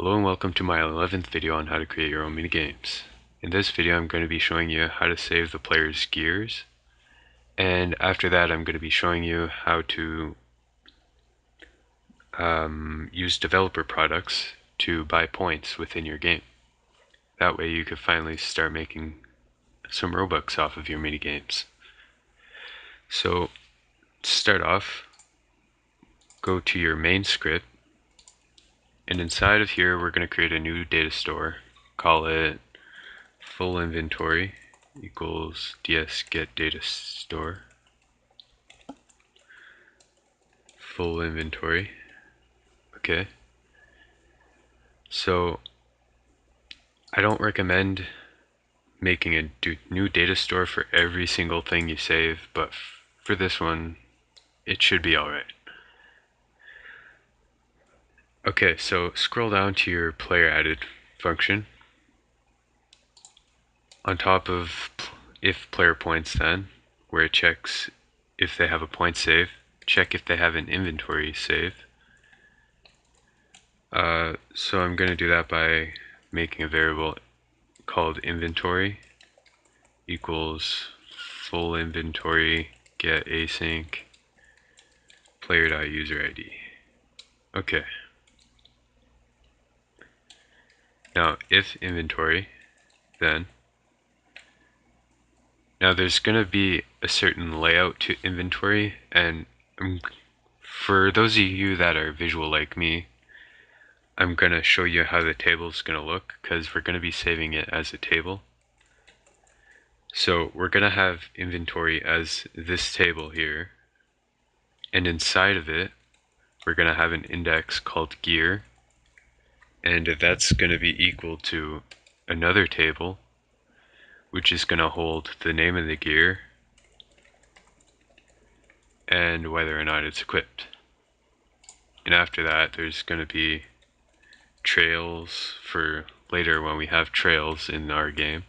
Hello and welcome to my 11th video on how to create your own minigames. In this video I'm going to be showing you how to save the player's gears, and after that I'm going to be showing you how to use developer products to buy points within your game. That way you could finally start making some Robux off of your minigames. So to start off, go to your main script, and inside of here we're going to create a new data store. Call it full inventory equals ds get data store full inventory. Okay, so I don't recommend making a new data store for every single thing you save, but for this one it should be alright. Okay, so scroll down to your player added function. On top of if player points, then where it checks if they have a point save, check if they have an inventory save. So I'm going to do that by making a variable called inventory equals full inventory get async player.userid. Okay. Now if inventory, then now there's going to be a certain layout to inventory, and for those of you that are visual like me, I'm going to show you how the table is going to look, because we're going to be saving it as a table. So we're going to have inventory as this table here, and inside of it we're going to have an index called gear, and that's going to be equal to another table which is going to hold the name of the gear and whether or not it's equipped. And after that there's going to be trails for later when we have trails in our game,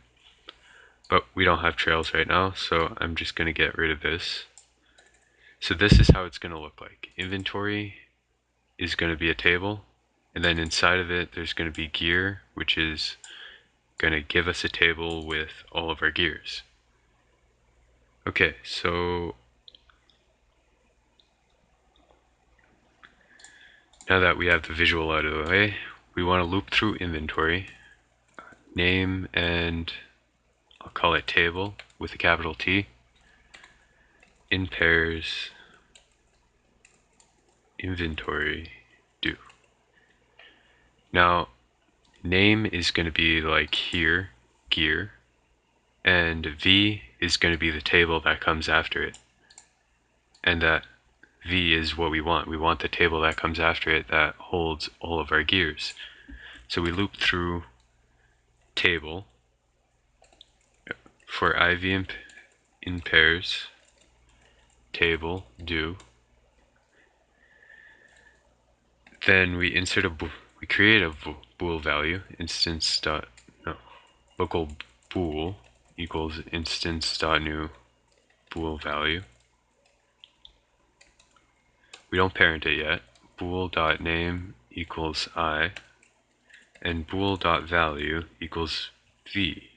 but we don't have trails right now, so I'm just going to get rid of this. So this is how it's going to look like. Inventory is going to be a table, and then inside of it there's going to be gear, which is going to give us a table with all of our gears. Okay, so now that we have the visual out of the way, we want to loop through inventory, name, and I'll call it table with a capital T, in pairs inventory do. Now name is going to be like here, gear, and V is going to be the table that comes after it, and that V is what we want. We want the table that comes after it that holds all of our gears. So we loop through table for IV in pairs table do. Then we insert we create a bool value, instance dot local bool equals instance dot new bool value. We don't parent it yet. Bool dot name equals I, and bool dot value equals V.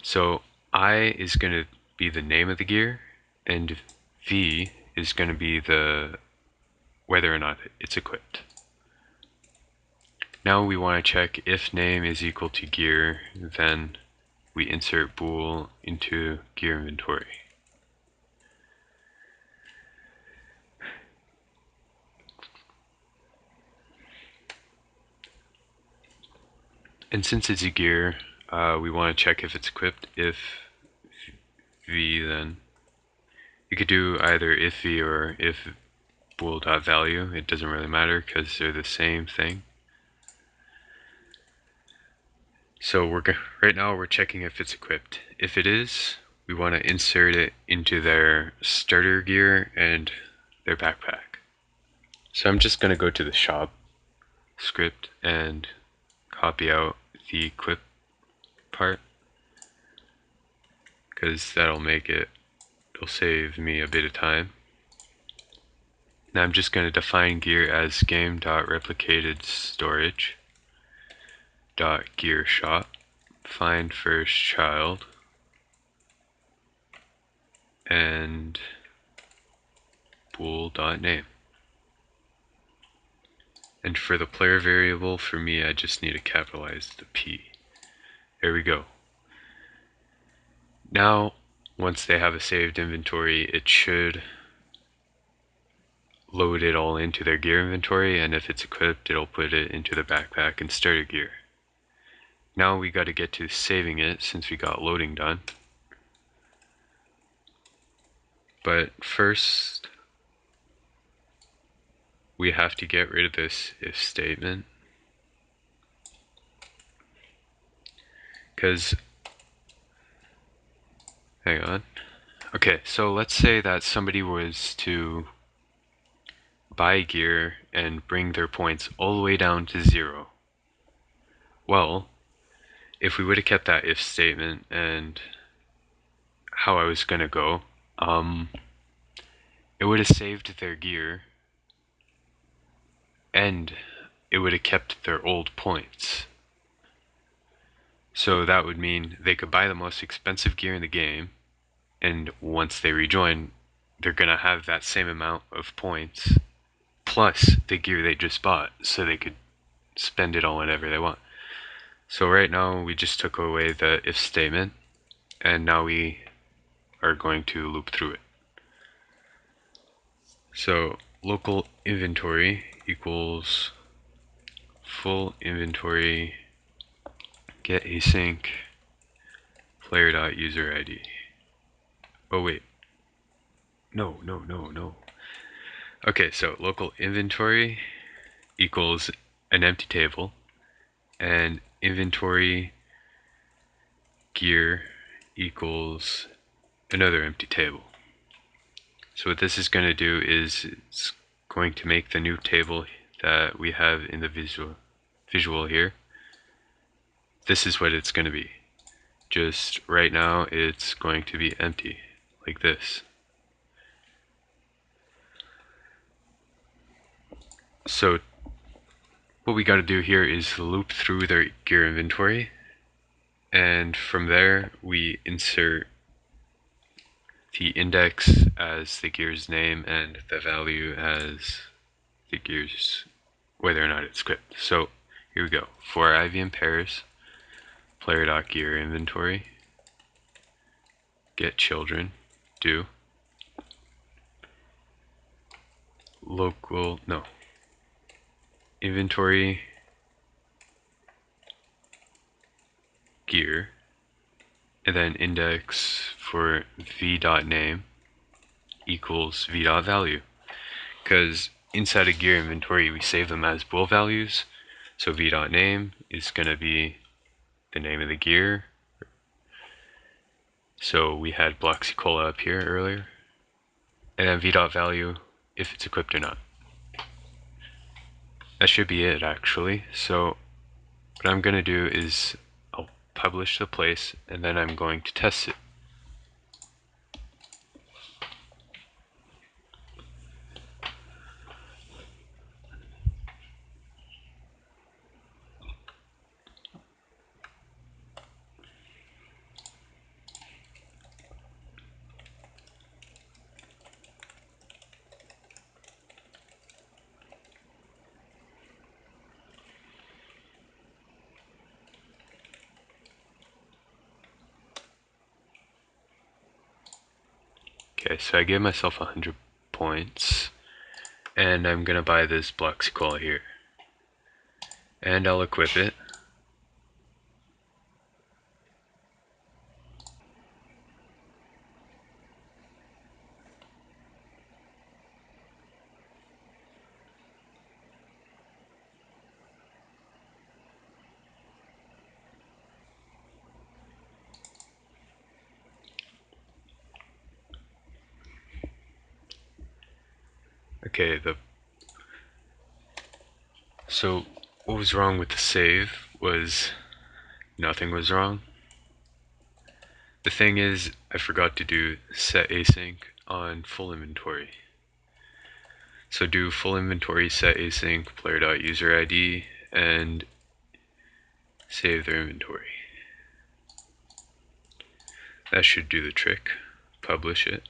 So I is going to be the name of the gear, and V is going to be the whether or not it's equipped. Now we want to check if name is equal to gear, then we insert bool into gear inventory. And since it's a gear, we want to check if it's equipped. If V, then you could do either if V or if bool.value. It doesn't really matter because they're the same thing. So right now we're checking if it's equipped. If it is, we want to insert it into their starter gear and their backpack. So I'm just going to go to the shop script and copy out the equip part, because that'll save me a bit of time. Now I'm just going to define gear as game.replicatedStorage.gear shop, find first child, and bool.name. And for the player variable, for me, I just need to capitalize the P. There we go. Now, once they have a saved inventory, it should load it all into their gear inventory, and if it's equipped, it'll put it into the backpack and starter gear. Now we got to get to saving it since we got loading done. But first, we have to get rid of this if statement, because, hang on. Okay, so let's say that somebody was to buy gear and bring their points all the way down to 0. Well, if we would have kept that if statement and how I was going to go, it would have saved their gear and it would have kept their old points. So that would mean they could buy the most expensive gear in the game, and once they rejoin, they're going to have that same amount of points plus the gear they just bought, so they could spend it on whatever they want. So right now we just took away the if statement, and now we are going to loop through it. So local inventory equals full inventory get async player.user ID. Oh wait, no. Okay, so local inventory equals an empty table, and inventory gear equals another empty table. So what this is going to do is it's going to make the new table that we have in the visual here. This is what it's going to be. Just right now it's going to be empty, like this. So what we got to do here is loop through their gear inventory, and from there we insert the index as the gear's name and the value as the gear's, whether or not it's equipped. So here we go. For IVM pairs, player.gear inventory, get children, do local, no, inventory gear, and then index for v.name equals v.value, because inside a gear inventory we save them as bool values. So v.name is going to be the name of the gear. So we had Bloxicola up here earlier, and then v.value if it's equipped or not. That should be it actually. So what I'm going to do is I'll publish the place, and then I'm going to test it. Okay, so I gave myself 100 points, and I'm gonna buy this Bloxicola here, and I'll equip it. Okay, so what was wrong with the save was nothing was wrong. The thing is, I forgot to do set async on full inventory. So do full inventory set async player.userid and save their inventory. That should do the trick. Publish it.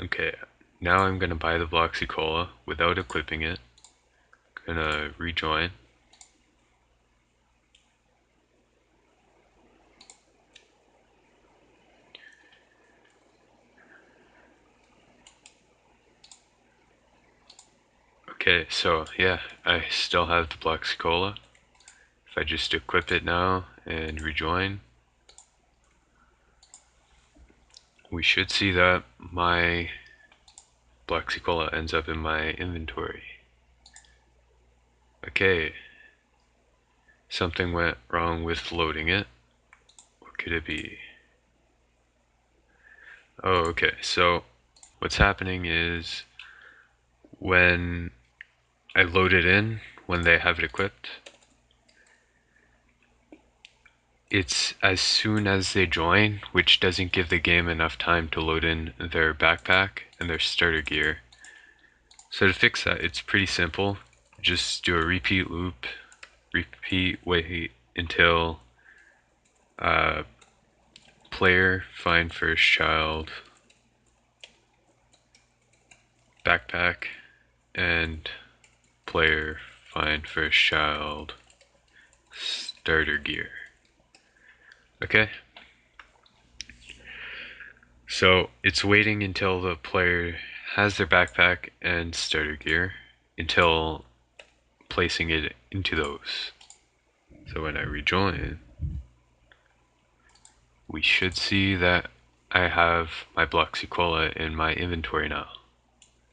Okay, now I'm gonna buy the Bloxy Cola without equipping it. Gonna rejoin. Okay, so yeah, I still have the Bloxy Cola. If I just equip it now and rejoin, we should see that my Bloxy Cola ends up in my inventory. Okay, something went wrong with loading it. What could it be? Oh, okay, so what's happening is when I load it in, when they have it equipped, it's as soon as they join, which doesn't give the game enough time to load in their backpack and their starter gear. So to fix that, it's pretty simple. Just do a repeat loop, wait until player find first child backpack and player find first child starter gear. Okay, so it's waiting until the player has their backpack and starter gear until placing it into those. So when I rejoin, we should see that I have my Bloxy Cola in my inventory now.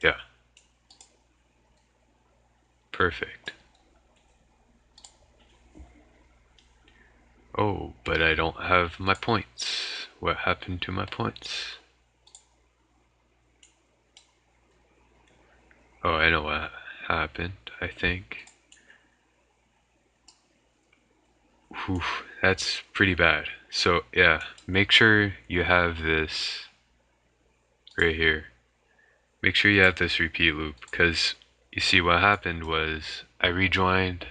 Yeah. Perfect. Oh, but I don't have my points. What happened to my points? Oh, I know what happened, I think. Whew, that's pretty bad. So, yeah, make sure you have this right here. Make sure you have this repeat loop, because you see what happened was I rejoined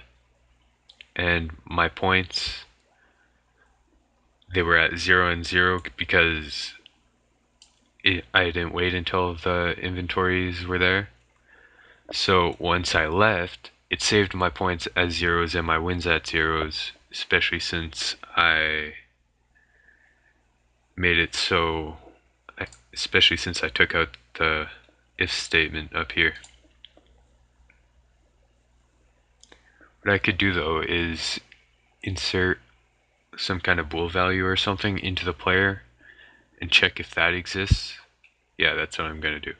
and my points, they were at 0 and 0 because I didn't wait until the inventories were there. So once I left, it saved my points as zeros and my wins at zeros, especially since I made it so, especially since I took out the if statement up here. What I could do though is insert some kind of bool value or something into the player and check if that exists. Yeah, that's what I'm gonna do.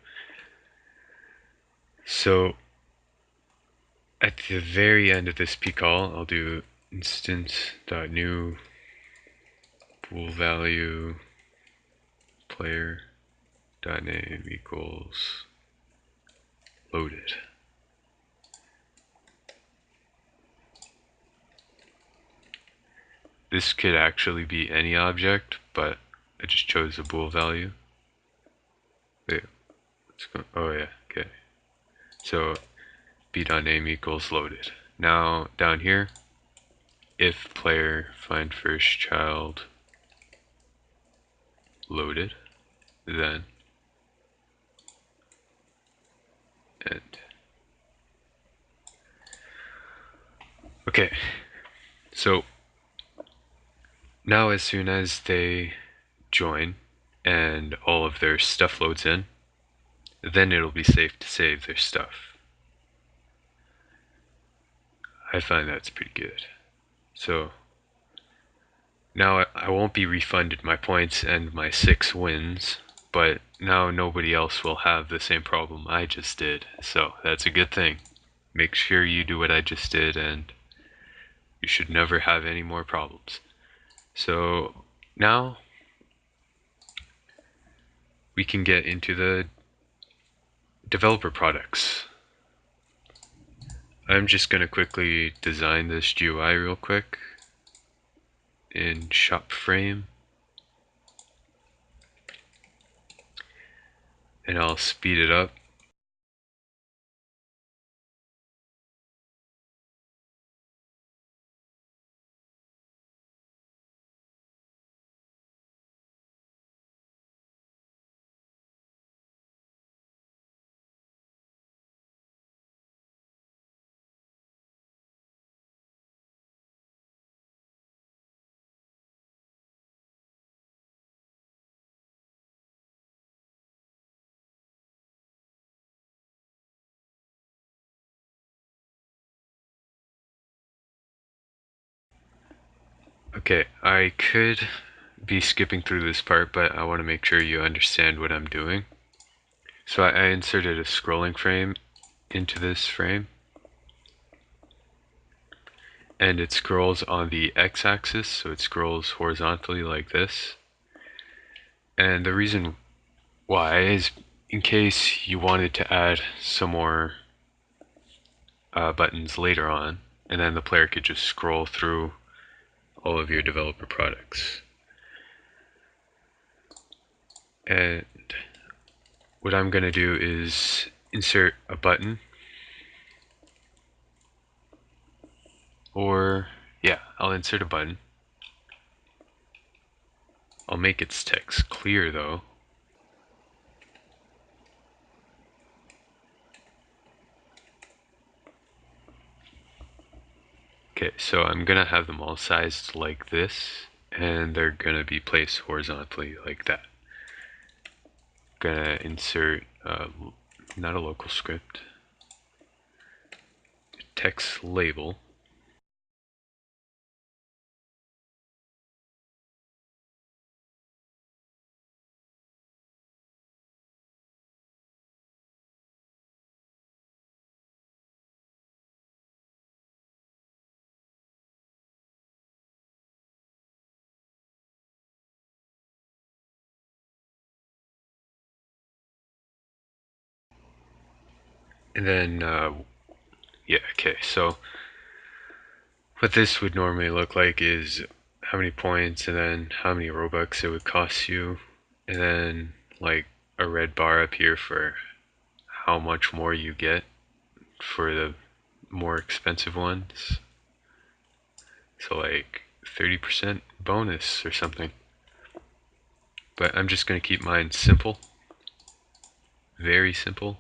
So at the very end of this pcall, I'll do instance.new bool value player.name equals loaded. This could actually be any object, but I just chose a bool value. Wait, let's go. Oh yeah, okay. So b.name equals loaded. Now down here, if player find first child loaded, then end. Okay, so now as soon as they join and all of their stuff loads in, then it'll be safe to save their stuff. I find that's pretty good. So now I won't be refunded my points and my 6 wins, but now nobody else will have the same problem I just did. So that's a good thing. Make sure you do what I just did and you should never have any more problems. So now we can get into the developer products. I'm just going to quickly design this GUI real quick in shop frame, and I'll speed it up. Okay, I could be skipping through this part, but I want to make sure you understand what I'm doing. So I inserted a scrolling frame into this frame, and it scrolls on the x-axis, so it scrolls horizontally like this. And the reason why is in case you wanted to add some more buttons later on, and then the player could just scroll through all of your developer products. And what I'm going to do is insert a button, or yeah, I'll insert a button. I'll make its text clear though. Okay, so I'm gonna have them all sized like this, and they're gonna be placed horizontally like that. Gonna insert not a local script, text label. And then, yeah, okay, so what this would normally look like is how many points and then how many Robux it would cost you, and then like a red bar up here for how much more you get for the more expensive ones. So like 30% bonus or something. But I'm just going to keep mine simple, very simple.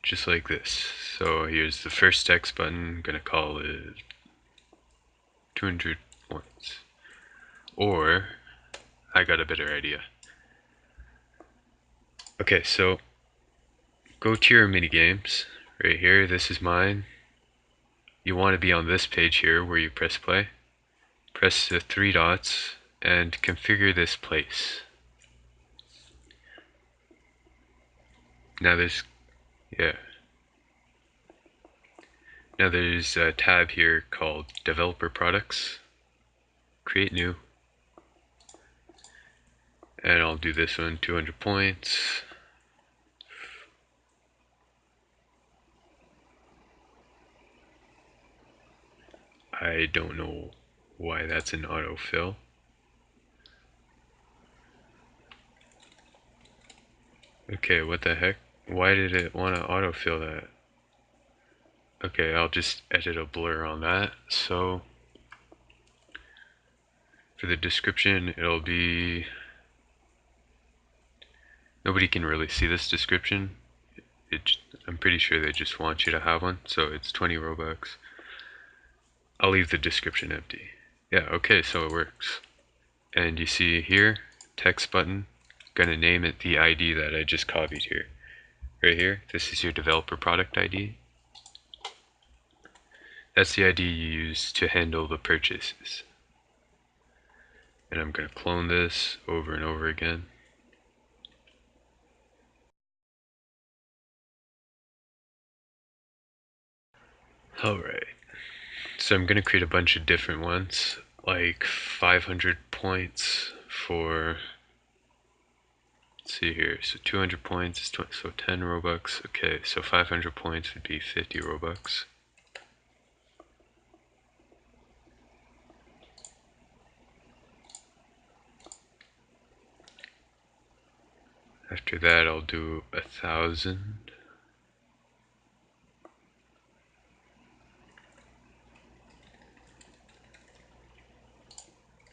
Just like this. So here's the first text button. I'm going to call it 200 points. Or I got a better idea. Okay, so go to your minigames right here. This is mine. You want to be on this page here where you press play. Press the three dots and configure this place. Now there's, yeah. Now there's a tab here called Developer Products. Create new. And I'll do this one, 200 points. I don't know why that's an autofill. Okay, what the heck? Why did it want to autofill that? Okay, I'll just edit a blur on that. So for the description, it'll be... Nobody can really see this description. I'm pretty sure they just want you to have one. So it's 20 Robux. I'll leave the description empty. Yeah, okay, so it works. And you see here, text button, gonna name it the ID that I just copied here. Right here, this is your developer product ID. That's the ID you use to handle the purchases. And I'm gonna clone this over and over again. Alright, so I'm gonna create a bunch of different ones, like 500 points for let's see here. So 200 points is so 10 Robux. Okay, so 500 points would be 50 Robux. After that, I'll do 1,000.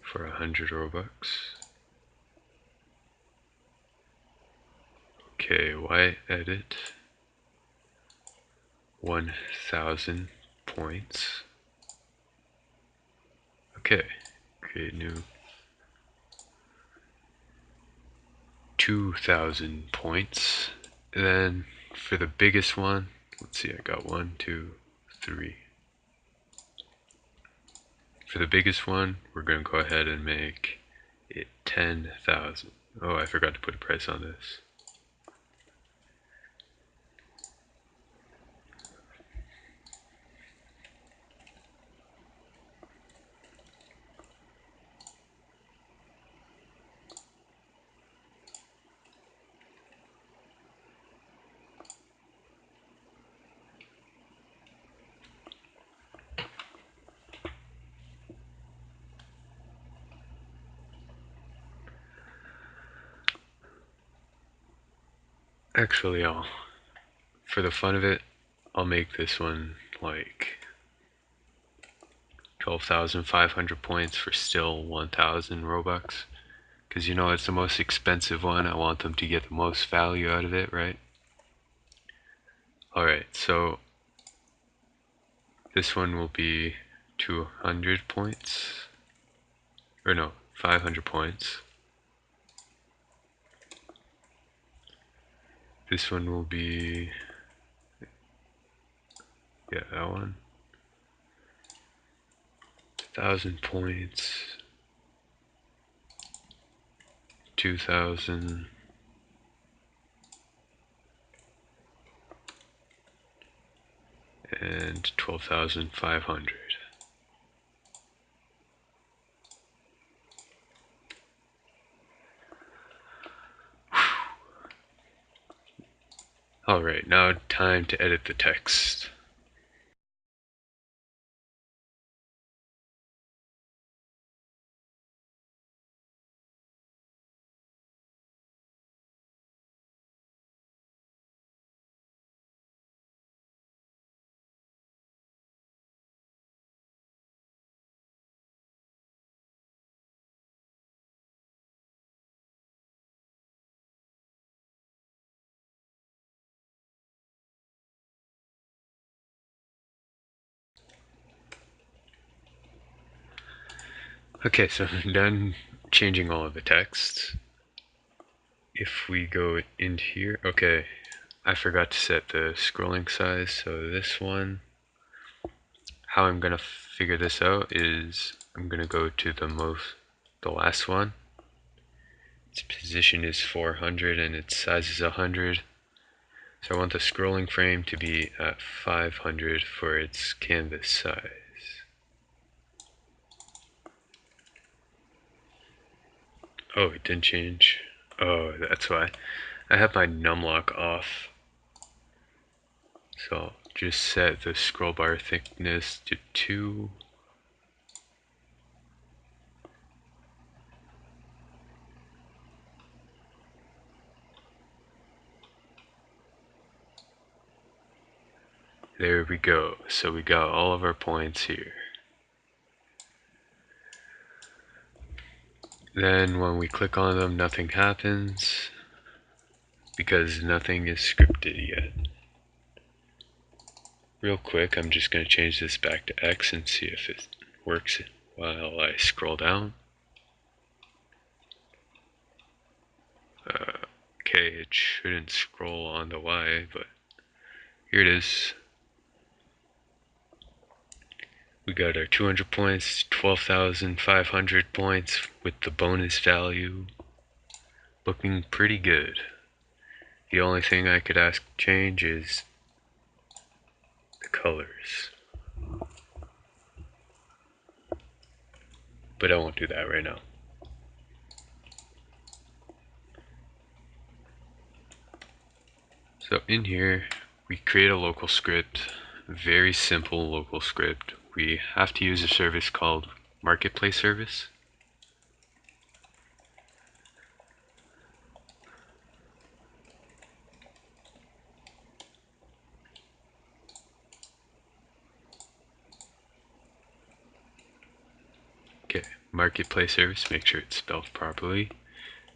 For 100 Robux. Okay, why edit? 1,000 points. Okay, create new 2,000 points. And then for the biggest one, let's see, I got 1, 2, 3. For the biggest one, we're going to go ahead and make it 10,000. Oh, I forgot to put a price on this. Actually, for the fun of it, I'll make this one like 12,500 points for still 1,000 Robux. Because you know it's the most expensive one. I want them to get the most value out of it, right? Alright, so this one will be 200 points. Or no, 500 points. This one will be, yeah, that one. 1,000 points. 2,000. And 12,500. Alright, now time to edit the text. Okay, so I'm done changing all of the text. If we go into here, okay, I forgot to set the scrolling size, so this one, how I'm gonna figure this out is I'm gonna go to the last one. Its position is 400 and its size is 100. So I want the scrolling frame to be at 500 for its canvas size. Oh, it didn't change. Oh, that's why. I have my numlock off. So I'll just set the scroll bar thickness to 2. There we go. So we got all of our points here. Then when we click on them, nothing happens because nothing is scripted yet. Real quick, I'm just going to change this back to X and see if it works while I scroll down. Okay, it shouldn't scroll on the Y, but here it is. We got our 200 points, 12,500 points with the bonus value. Looking pretty good. The only thing I could ask change is the colors. But I won't do that right now. in here, we create a local script, very simple local script. We have to use a service called Marketplace Service. Okay, Marketplace Service, make sure it's spelled properly.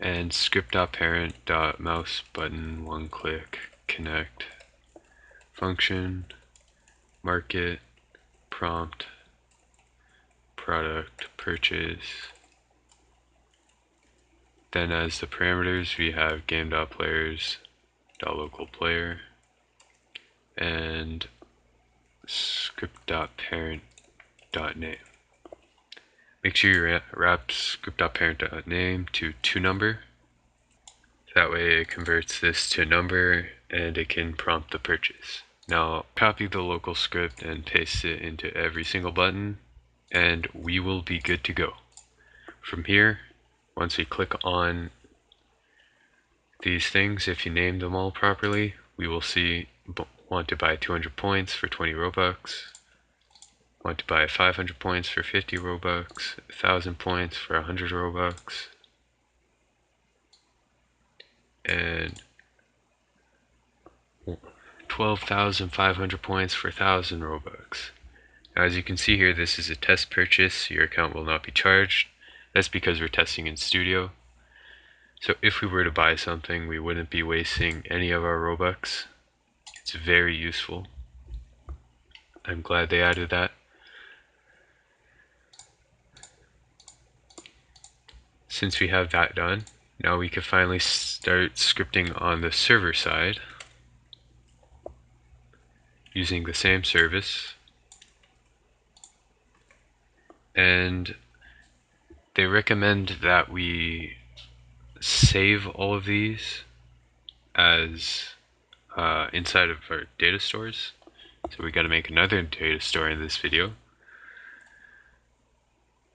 And script.parent.mouse button, one click, connect, function, market, prompt, product, purchase. Then as the parameters, we have game.players.localPlayer and script.parent.name. Make sure you wrap script.parent.name to toNumber. That way it converts this to a number and it can prompt the purchase. Now copy the local script and paste it into every single button and we will be good to go. From here, once we click on these things, if you name them all properly, we will see want to buy 200 points for 20 Robux, want to buy 500 points for 50 Robux, 1,000 points for 100 Robux, and 12,500 points for 1,000 Robux. Now, as you can see here, this is a test purchase. Your account will not be charged. That's because we're testing in Studio. So if we were to buy something, we wouldn't be wasting any of our Robux. It's very useful. I'm glad they added that. Since we have that done, now we can finally start scripting on the server side using the same service. And they recommend that we save all of these as inside of our data stores. So we got to make another data store in this video.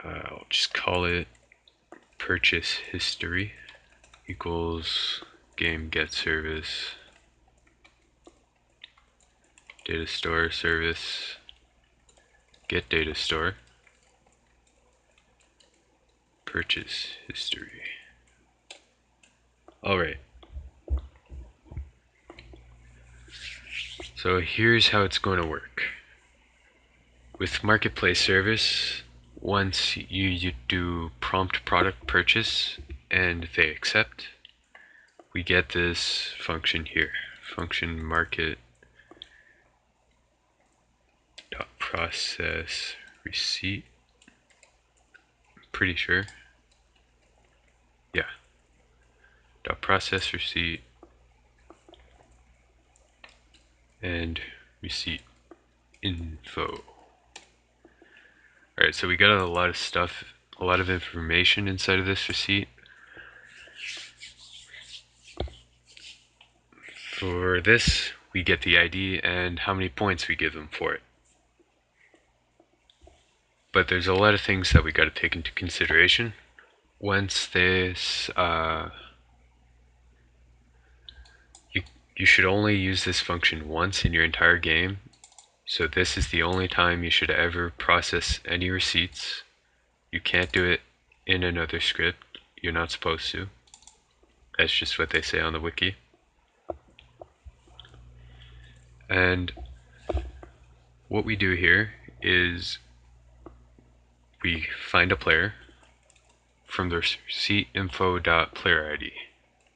I'll just call it purchase history equals game get service data store service get data store purchase history. Alright, so here's how it's going to work. With Marketplace Service, once you do prompt product purchase and they accept, we get this function here, function market dot process receipt. I'm pretty sure. Yeah. Dot process receipt and receipt info. Alright, so we got a lot of stuff, a lot of information inside of this receipt. For this, we get the ID and how many points we give them for it. But there's a lot of things that we got to take into consideration. Once this, you should only use this function once in your entire game. So this is the only time you should ever process any receipts. You can't do it in another script. You're not supposed to. That's just what they say on the wiki. And what we do here is we find a player from the receipt info.player ID.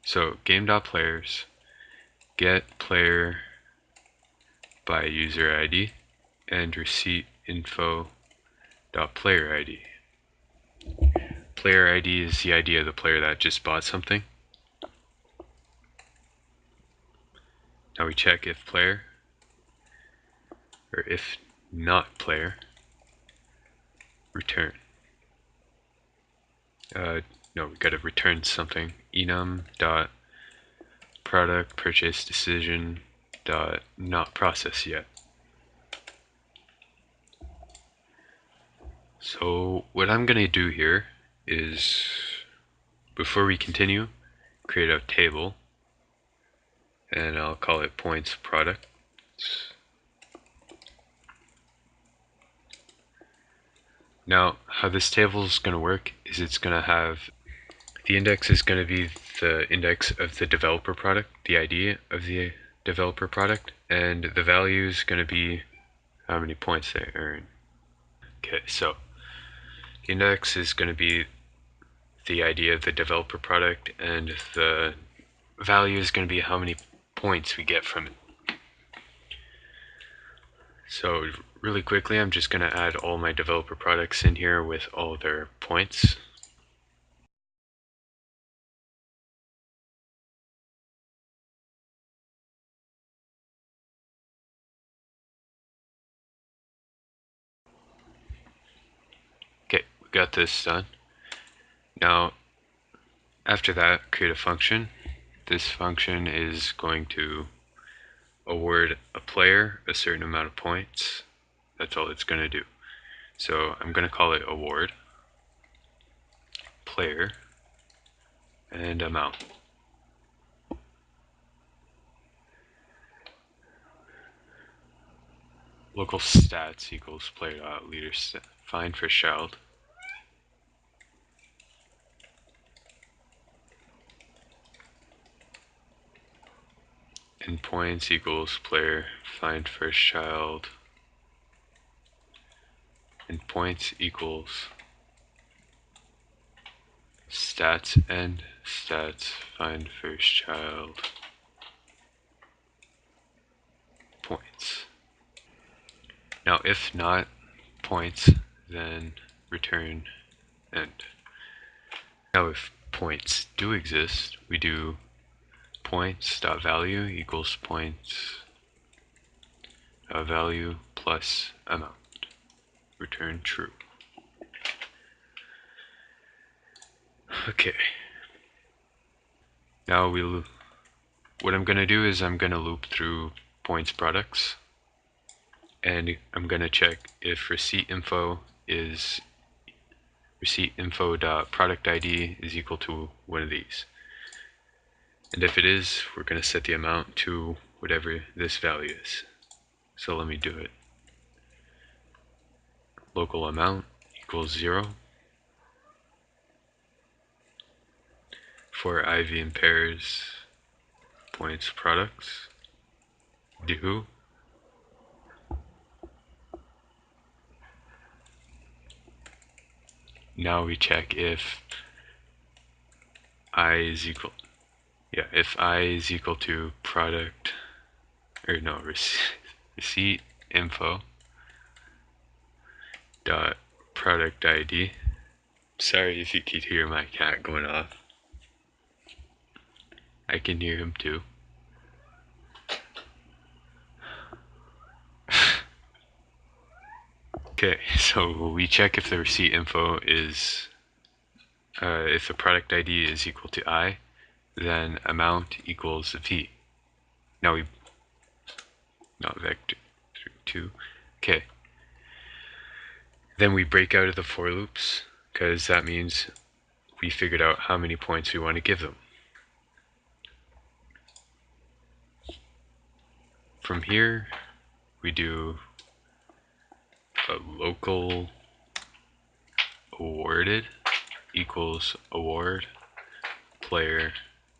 So game.players get player by user ID and receipt info.player ID. Player ID is the ID of the player that just bought something. Now we check if player, or if not player, return. No, we gotta return something. enum dot product purchase decision dot not processed yet. So what I'm gonna do here is, before we continue, create a table and I'll call it points product. Now, how this table is going to work is it's going to have the index is going to be the index of the developer product, the ID of the developer product, and the value is going to be how many points they earn. Okay, so the index is going to be the ID of the developer product, and the value is going to be how many points we get from it. So really quickly, I'm just going to add all my developer products in here with all their points. Okay, we got this done. Now, after that, create a function. This function is going to award a player a certain amount of points. That's all it's going to do. So I'm going to call it award player and amount. Local stats equals player.leader find first child. And points equals player find first child. And points equals stats and stats find first child points. Now if not points, then return end. Now if points do exist, we do points.value equals points.value plus amount. Return true. Okay. Now what I'm going to do is I'm going to loop through points products, and I'm going to check if receipt info dot product ID is equal to one of these. And if it is, we're going to set the amount to whatever this value is. So let me do it. Local amount equals 0 for IV and pairs points products do now we check if I is equal to product, or no, receipt info dot product ID. Sorry if you could hear my cat going off. I can hear him too. Okay, so we check if the receipt info is, if the product ID is equal to I, then amount equals V. Now we, not vector 2. Okay. Then we break out of the for loops, because that means we figured out how many points we want to give them. From here, we do a local awarded equals award player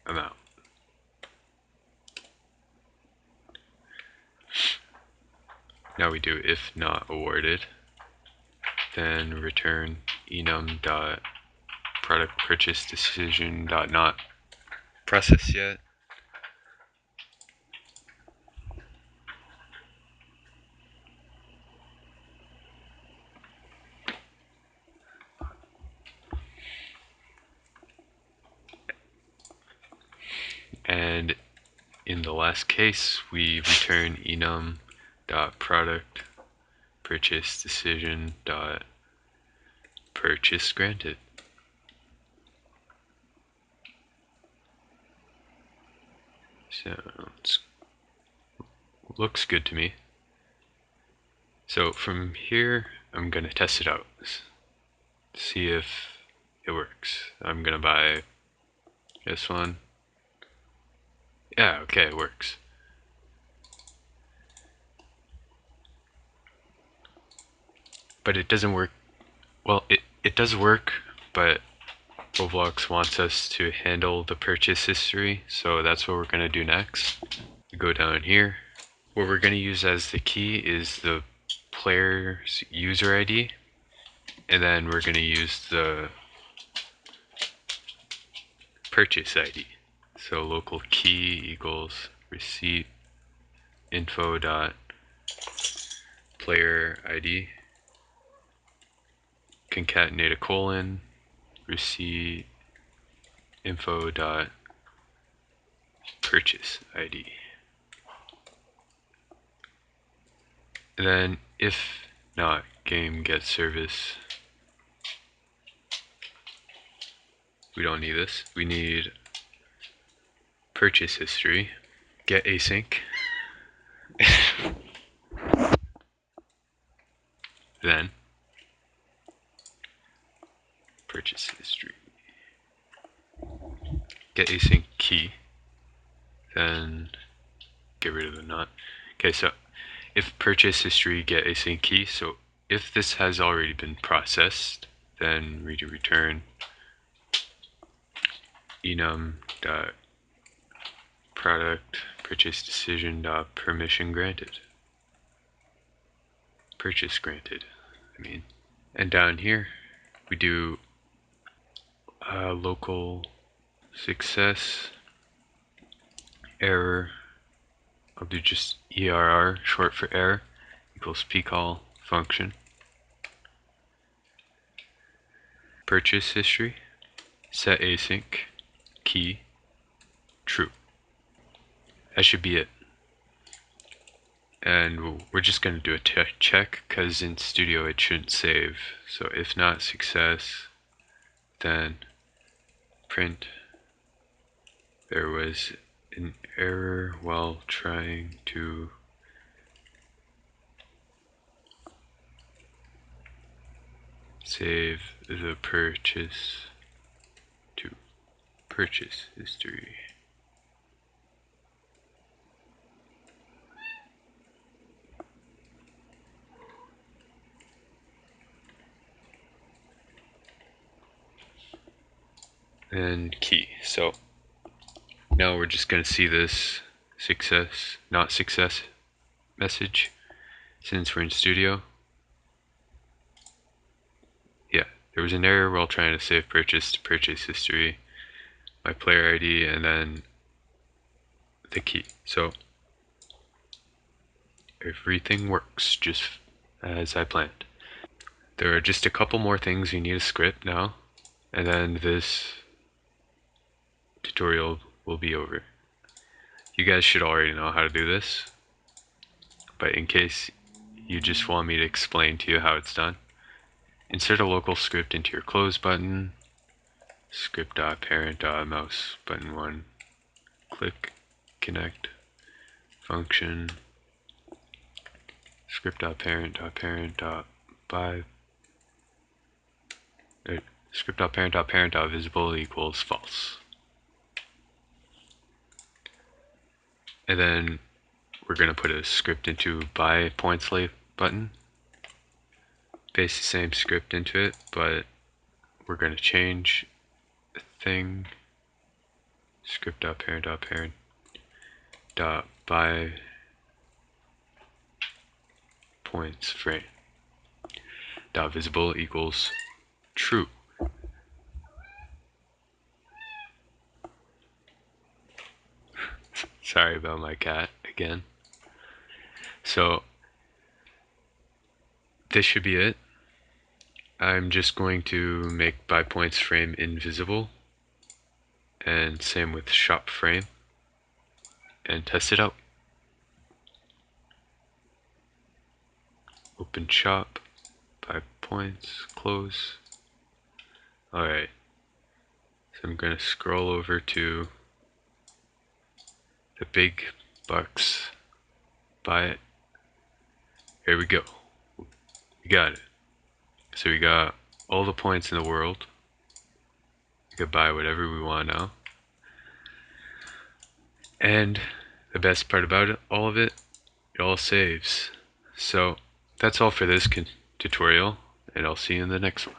amount. Now we do if not awarded, then return enum dot product purchase decision dot not processed yet. And in the last case, we return enum dot product purchase decision dot purchase granted. So it looks good to me. So from here, I'm gonna test it out, see if it works. I'm gonna buy this one. Yeah, okay, it works. But it doesn't work. Well, it does work, but Roblox wants us to handle the purchase history, so that's what we're going to do next. We go down here. What we're going to use as the key is the player's user ID, and then we're going to use the purchase ID. So local key equals receipt info dot player ID concatenate a colon receipt info dot purchase ID. And then if not game get service, we don't need this. We need purchase history, get async, then purchase history, get async key, then get rid of the not. Okay, so if purchase history get async key, so if this has already been processed, then we do return enum dot product purchase decision dot permission granted. Purchase granted, I mean. And down here we do local success error. I'll do just ERR, short for error, equals pcall function. Purchase history, set async, key, true. That should be it. And we're just going to do a check because in Studio it shouldn't save. So if not success, then print there was an error while trying to save the purchase to purchase history. And key. So now we're just going to see this success, not success message since we're in Studio. Yeah, there was an error while trying to save purchase to purchase history, my player ID, and then the key. So everything works just as I planned. There are just a couple more things we need a script now, and then this tutorial will be over. You guys should already know how to do this, but in case you just want me to explain to you how it's done, insert a local script into your close button, script.parent.mouse button 1, click, connect, function, script.parent.parent.by, script.parent.parent.visible equals false. And then we're going to put a script into by point slave button, paste the same script into it, but we're going to change the thing script.parent.parent.by points frame dot visible equals true. Sorry about my cat again. So this should be it. I'm just going to make by points frame invisible, and same with shop frame, and test it out. Open shop, by points, close. Alright, so I'm going to scroll over to the big bucks, buy it. Here we go. We got it. So we got all the points in the world. We could buy whatever we want now. And the best part about all of it, it all saves. So that's all for this tutorial, and I'll see you in the next one.